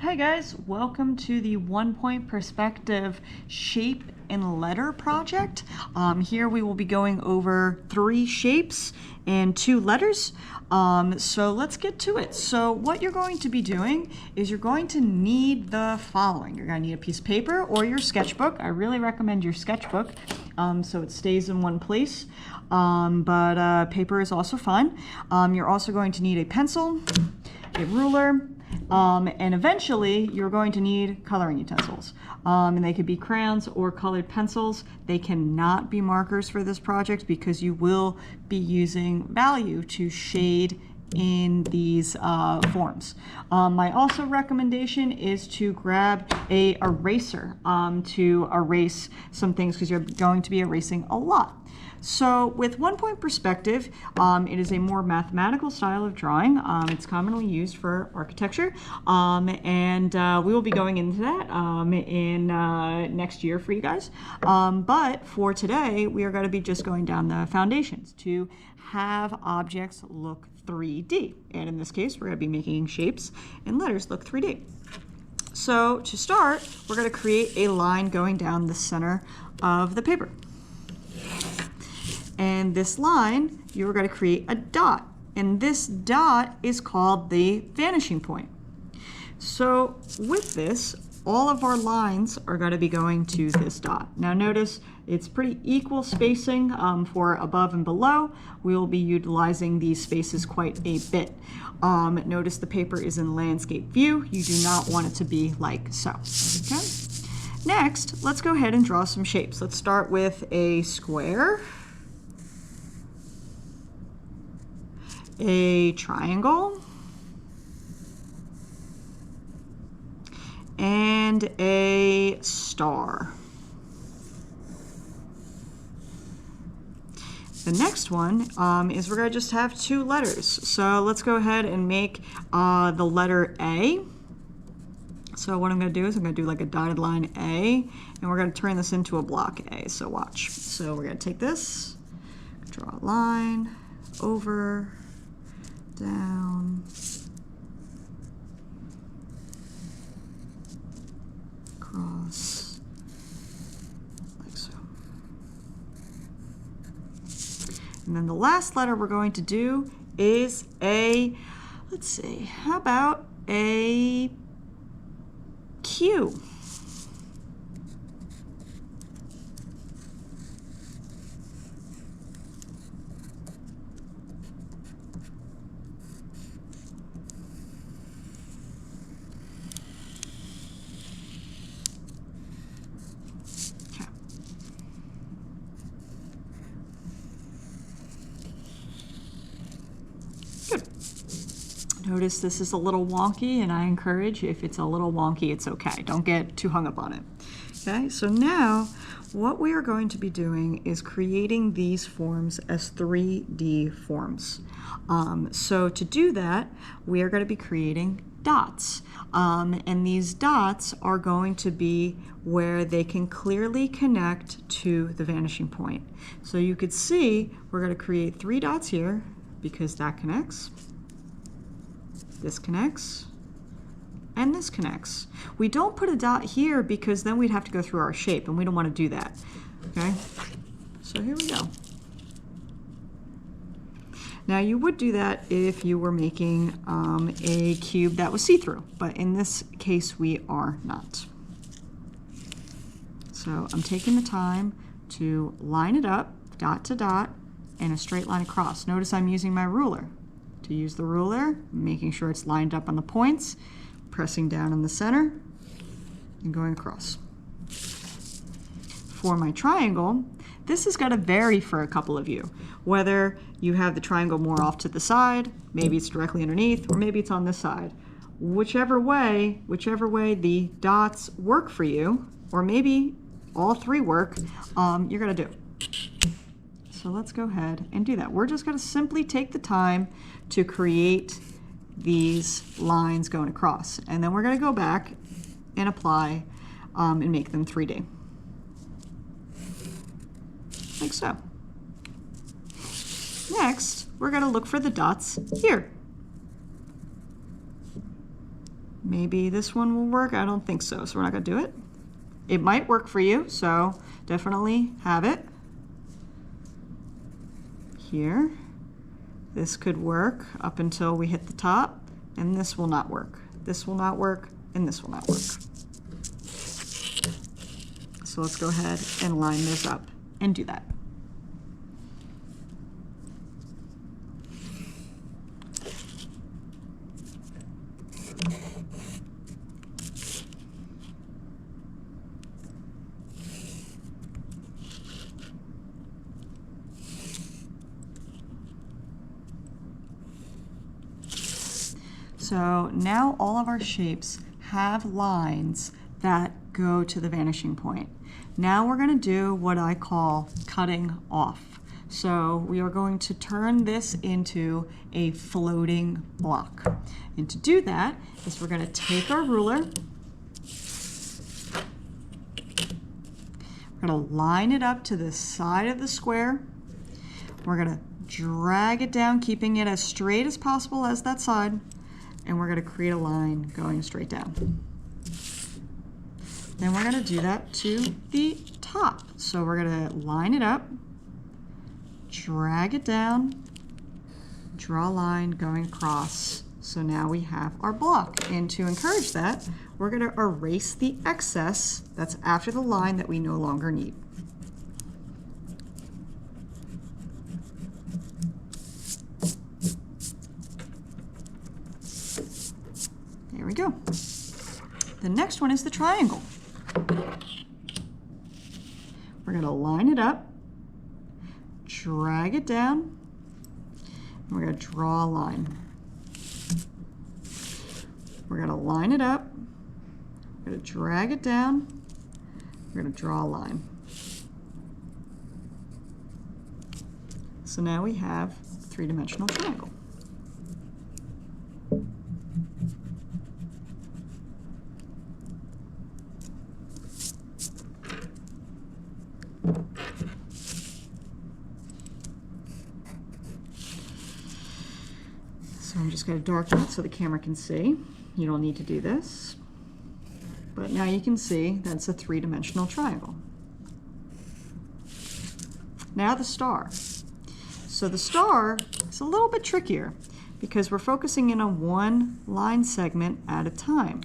Hi guys, welcome to the 1-point perspective shape and letter project. Here we will be going over 3 shapes and 2 letters. So let's get to it. So what you're going to be doing is you're going to need the following. You're going to need a piece of paper or your sketchbook. I really recommend your sketchbook so it stays in one place. But paper is also fine. You're also going to need a pencil, a ruler, and eventually you're going to need coloring utensils. And they could be crayons or colored pencils. They cannot be markers for this project because you will be using value to shade in these forms. My also recommendation is to grab a eraser to erase some things because you're going to be erasing a lot. So with 1-point perspective, it is a more mathematical style of drawing. It's commonly used for architecture, and we will be going into that in next year for you guys. But for today, we are going to be just going down the foundations to have objects look 3D. And in this case, we're going to be making shapes and letters look 3D. So to start, we're going to create a line going down the center of the paper. And this line, you're going to create a dot. And this dot is called the vanishing point. So with this, all of our lines are going to be going to this dot. Now notice it's pretty equal spacing for above and below. We will be utilizing these spaces quite a bit. Notice the paper is in landscape view. You do not want it to be like so. Okay. Next, let's go ahead and draw some shapes. Let's start with a square, a triangle, and a star. The next one is we're going to just have 2 letters. So let's go ahead and make the letter A. So what I'm going to do is I'm going to do like a dotted line A, and we're going to turn this into a block A. So watch. So we're going to take this, draw a line over, down, across, like so. And then the last letter we're going to do is a, let's see, how about a Q? Notice this is a little wonky, and I encourage, if it's a little wonky, it's okay. Don't get too hung up on it. Okay, so now what we are going to be doing is creating these forms as 3D forms. So to do that, we are going to be creating dots. And these dots are going to be where they can clearly connect to the vanishing point. So you could see we're going to create 3 dots here because that connects. This connects, and this connects. We don't put a dot here because then we'd have to go through our shape, and we don't want to do that. Okay, so here we go. Now you would do that if you were making a cube that was see-through, but in this case we are not. So I'm taking the time to line it up, dot to dot, and a straight line across. Notice I'm using my ruler. To use the ruler, making sure it's lined up on the points, pressing down in the center, and going across. For my triangle, this is going to vary for a couple of you. Whether you have the triangle more off to the side, maybe it's directly underneath, or maybe it's on this side. Whichever way the dots work for you, or maybe all 3 work, you're going to do. So let's go ahead and do that. We're just going to simply take the time to create these lines going across. And then we're going to go back and apply and make them 3D. Like so. Next, we're going to look for the dots here. Maybe this one will work. I don't think so, so we're not gonna do it. It might work for you, so definitely have it. Here, this could work up until we hit the top, and this will not work. This will not work, and this will not work. So let's go ahead and line those up and do that. So now all of our shapes have lines that go to the vanishing point. Now we're going to do what I call cutting off. So we are going to turn this into a floating block. And to do that is we're going to take our ruler, we're going to line it up to the side of the square. We're going to drag it down, keeping it as straight as possible as that side. And we're going to create a line going straight down. Then we're going to do that to the top. So we're going to line it up, drag it down, draw a line going across. So now we have our block. And to encourage that, we're going to erase the excess that's after the line that we no longer need. There we go. The next one is the triangle. We're going to line it up, drag it down, and we're going to draw a line. We're going to line it up, we're going to drag it down, we're going to draw a line. So now we have a three-dimensional triangle. So I'm just going to darken it so the camera can see. You don't need to do this. But now you can see that's a three-dimensional triangle. Now the star. So the star is a little bit trickier because we're focusing in on one line segment at a time.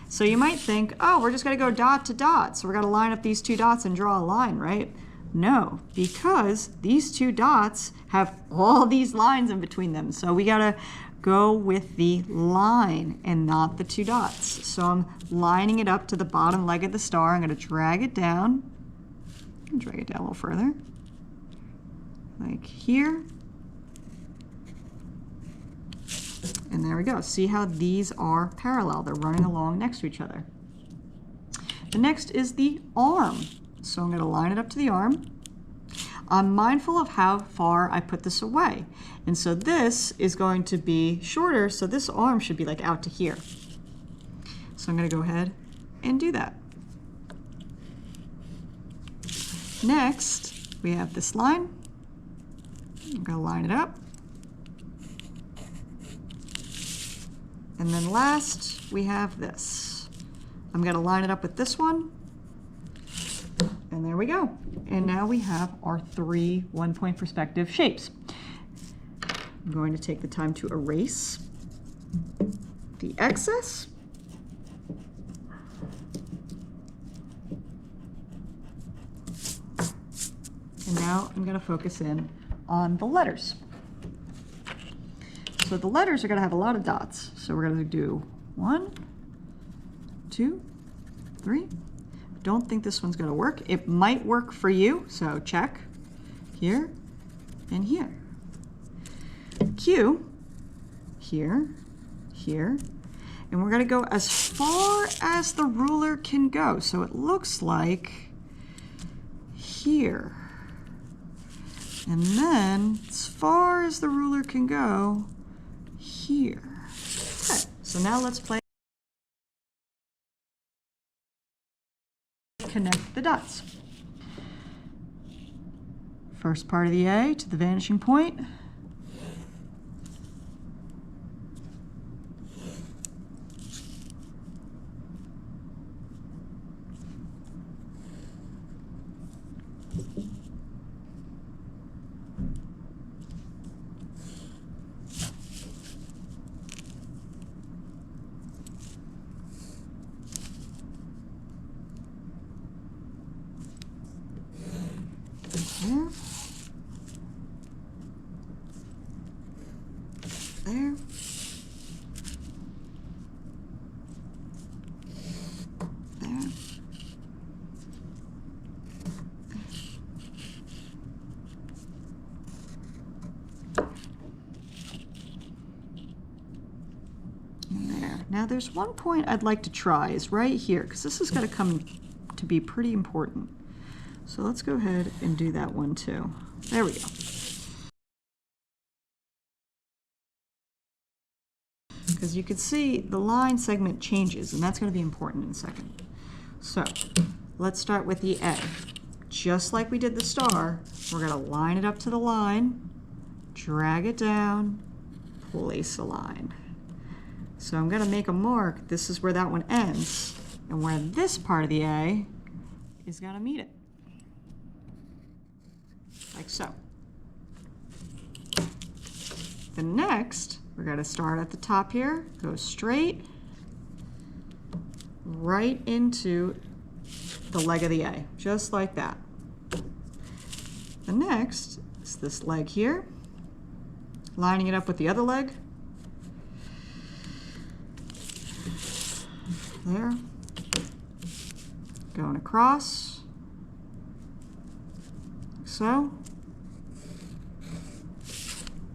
So you might think, oh, we're just going to go dot to dot. So we're going to line up these two dots and draw a line, right? No, because these two dots have all these lines in between them. So we got to go with the line and not the two dots. So I'm lining it up to the bottom leg of the star. I'm going to drag it down. Drag it down a little further. Like here. And there we go. See how these are parallel. They're running along next to each other. The next is the arm. So I'm going to line it up to the arm. I'm mindful of how far I put this away. And so this is going to be shorter, so this arm should be like out to here. So I'm going to go ahead and do that. Next, we have this line. I'm going to line it up. And then last, we have this. I'm going to line it up with this one. And there we go. And now we have our three one-point perspective shapes. I'm going to take the time to erase the excess. And now I'm going to focus in on the letters. So the letters are going to have a lot of dots. So we're going to do 1, 2, 3. Don't think this one's going to work. It might work for you, so check here and here. Q, here, here, and we're going to go as far as the ruler can go. So it looks like here. And then as far as the ruler can go, here. Okay, so now let's play. Connect the dots. First part of the A to the vanishing point. Now there's one point I'd like to try is right here, because this is going to come to be pretty important. So let's go ahead and do that one too. There we go. Because you can see the line segment changes, and that's going to be important in a second. So let's start with the A. Just like we did the star, we're going to line it up to the line, drag it down, place a line. So I'm going to make a mark. This is where that one ends, and where this part of the A is going to meet it. Like so. The next, we're going to start at the top here, go straight, right into the leg of the A, just like that. The next is this leg here, lining it up with the other leg. There. Going across, like so.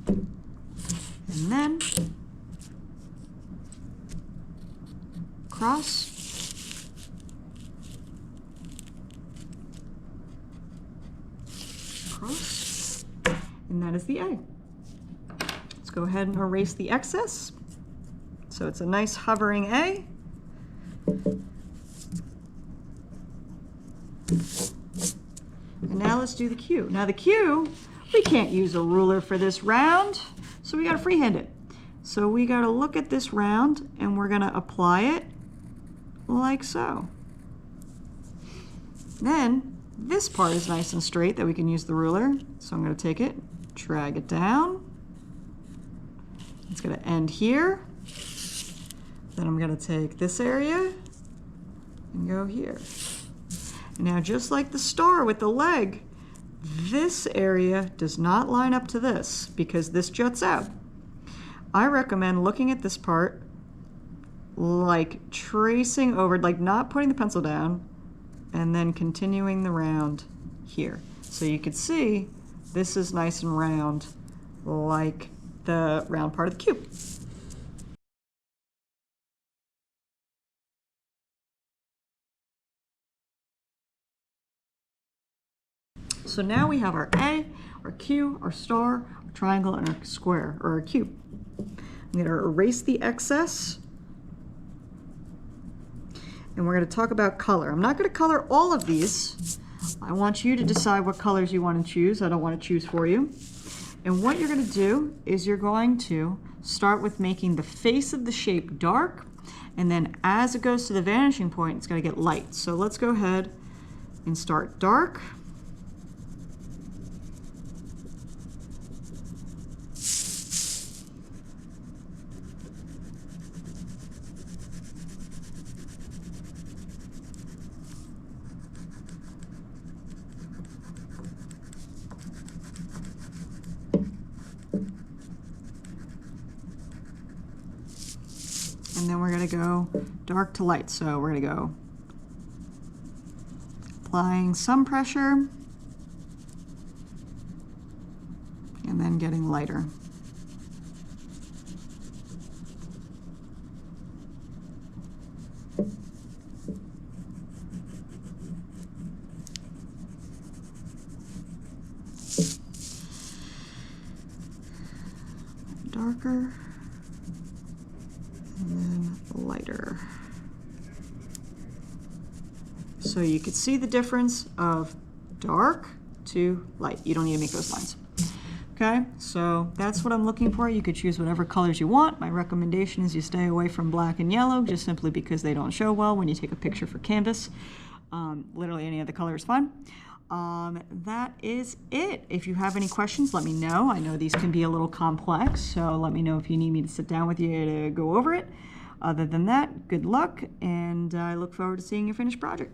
And then cross, cross, and that is the A. Let's go ahead and erase the excess. So it's a nice hovering A. And now let's do the Q. Now the Q, we can't use a ruler for this round, so we got to freehand it. So we got to look at this round, and we're going to apply it like so. Then this part is nice and straight that we can use the ruler. So I'm going to take it, drag it down. It's going to end here. Then I'm going to take this area and go here. Now, just like the star with the leg, this area does not line up to this because this juts out. I recommend looking at this part, like tracing over, like not putting the pencil down, and then continuing the round here. So you can see this is nice and round, like the round part of the cube. So now we have our A, our Q, our star, our triangle, and our square, or our cube. I'm going to erase the excess, and we're going to talk about color. I'm not going to color all of these. I want you to decide what colors you want to choose. I don't want to choose for you. And what you're going to do is you're going to start with making the face of the shape dark, and then as it goes to the vanishing point, it's going to get light. So let's go ahead and start dark. And then we're going to go dark to light. So we're going to go applying some pressure and then getting lighter. Darker. And then lighter. So you can see the difference of dark to light. You don't need to make those lines. Okay, so that's what I'm looking for. You could choose whatever colors you want. My recommendation is you stay away from black and yellow, just simply because they don't show well when you take a picture for canvas. Literally any other color is fine. That is it. If you have any questions, let me know. I know these can be a little complex, so let me know if you need me to sit down with you to go over it. Other than that, good luck, and I look forward to seeing your finished project.